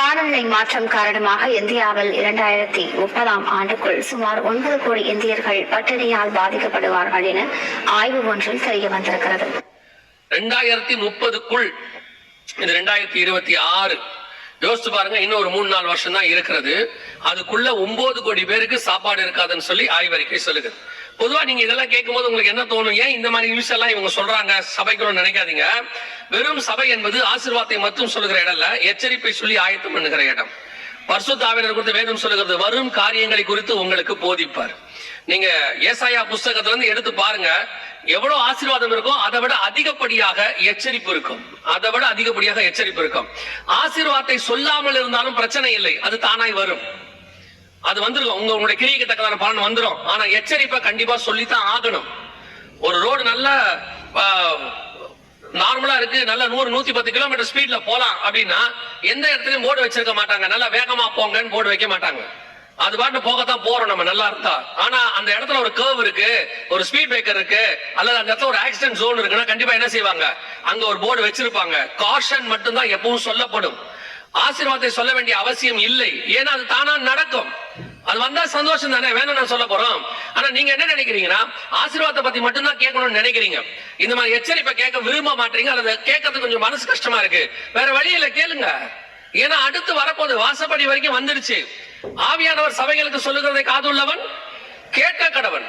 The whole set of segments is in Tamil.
காலநிலை மாற்றம் காரணமாக இந்தியாவில் 2030ஆம் ஆண்டுக்குள் சுமார் 9 கோடி இந்தியர்கள் பட்டினியால் பாதிக்கப்படுவார்கள் என ஆய்வு ஒன்றில் தெரிய வந்திருக்கிறது. 2030க்குள் இது 2026 யோசிச்சு பாருங்க, இன்னும் ஒரு 3-4 வருஷம் தான் இருக்கிறது. அதுக்குள்ள 9 கோடி பேருக்கு சாப்பாடு இருக்காதுன்னு சொல்லி ஆய்வறிக்கை சொல்லுது. பொதுவா நீங்க இதெல்லாம் கேட்கும் போது உங்களுக்கு என்ன தோணும்? ஏன் இந்த மாதிரி நியூஸ் எல்லாம் இவங்க சொல்றாங்க சபைக்குள்ள நினைக்காதீங்க. வெறும் சபை என்பது ஆசீர்வாதத்தை மட்டும் சொல்லுகிற இடம் இல்ல, எச்சரிப்பை சொல்லி ஆயத்தம் பண்ணுகிற இடம். பரிசுத்த ஆவியானவர் குறித்து வேதம் சொல்லுகிறது, வரும் காரியங்களை குறித்து உங்களுக்கு போதிப்பார். நீங்க ஏசாயா புஸ்தகத்துல இருந்து எடுத்து பாருங்க, எவ்வளவு ஆசீர்வாதம் இருக்கும், அதை விட அதிகப்படியாக எச்சரிப்பு இருக்கும். அதை விட அதிகப்படியாக எச்சரிப்பு இருக்கும். ஆசீர்வாதத்தை சொல்லாமல் இருந்தாலும் பிரச்சனை இல்லை, அது தானாய் வரும். அது வந்துடும், உங்களுடைய கிரியைக்கு தக்கதான பலன் வந்துடும். ஆனா எச்சரிப்பை கண்டிப்பா சொல்லித்தான் ஆகணும். ஒரு ரோடு நல்ல நார்மலா இருக்கு, நல்ல 100-110 கிலோமீட்டர் ஸ்பீட்ல போலாம் அப்படின்னா எந்த இடத்துலயும் போர்டு வச்சிருக்க மாட்டாங்க, நல்லா வேகமா போங்கன்னு போர்டு வைக்க மாட்டாங்க. அது பாட்டு போகத்தான் போறோம் நம்ம நல்லா இருந்தா. ஆனா அந்த இடத்துல ஒரு கர்வ் இருக்கு, ஒரு ஸ்பீட் பிரேக்கர் இருக்கு, அல்லது அந்த இடத்துல ஒரு ஆக்சிடென்ட் ஜோன் இருக்குன்னா கண்டிப்பா என்ன செய்வாங்க, அங்க ஒரு போர்டு வச்சிருப்பாங்க. காஷன் மட்டும்தான் எப்பவும் சொல்லப்படும். ஆசீர்வாதத்தை சொல்ல வேண்டிய அவசியம் இல்லை, ஏன்னா அது தானா நடக்கும். அது வந்தா சந்தோஷம் தானே, வேணும் நான் சொல்ல போறோம். ஆனா நீங்க என்ன நினைக்கிறீங்கன்னா, ஆசீர்வாதத்தை பத்தி மட்டும்தான் கேட்கணும்னு நினைக்கிறீங்க. இந்த மாதிரி எச்சரிப்பை கேட்க விரும்ப மாட்டீங்க, அல்லது கேட்கறதுக்கு கொஞ்சம் மனசு கஷ்டமா இருக்கு. வேற வழியில கேளுங்க, ஏன்னா அடுத்து வரப்போது வாசப்படி வரைக்கும் வந்துருச்சு. ஆவியானவர் சபைகளுக்கு சொல்லுகிறதை காதுள்ளவன் கேட்க கடவன்.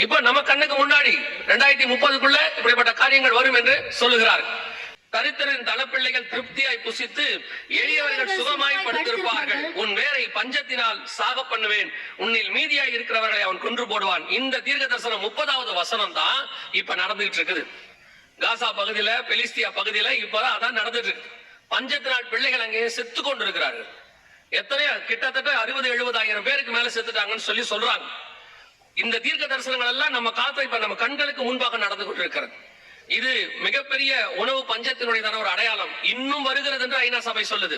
இப்ப நம்ம கண்ணுக்கு முன்னாடி 2030க்குள்ள இப்படிப்பட்ட காரியங்கள் வரும் என்று சொல்லுகிறார். தரித்திரன் தனப்பிள்ளைகள் திருப்தியாய் புசித்து எளியவர்கள் சுகமாய் படுத்திருப்பார்கள். உன் வேரை பஞ்சத்தினால் சாக பண்ணுவேன், உன்னில் மீதியாய் இருக்கிறவர்களை அவன் கொன்று போடுவான். இந்த தீர்க்க தரிசனம் 30வது வசனம் தான் இப்ப நடந்துகிட்டு இருக்குது. காசா பகுதியில, பெலிஸ்தியா பகுதியில இப்பதான் அதான் நடந்துட்டு இருக்கு. பஞ்சத்தினால் பிள்ளைகள் அங்கே செத்து கொண்டு இருக்கிறார்கள். எத்தனையோ கிட்டத்தட்ட 60-70 பேருக்கு மேல செத்துட்டாங்கன்னு சொல்லி சொல்றாங்க. இந்த தீர்க்க தரிசனங்கள் எல்லாம் நம்ம காலத்துல இப்ப நம்ம கண்களுக்கு முன்பாக நடந்து கொண்டு இருக்கிறது. இது மிகப்பெரிய உணவு பஞ்சத்தினுடைய ஒரு அடையாளம் இன்னும் வருகிறது என்று ஐநா சபை சொல்லுது.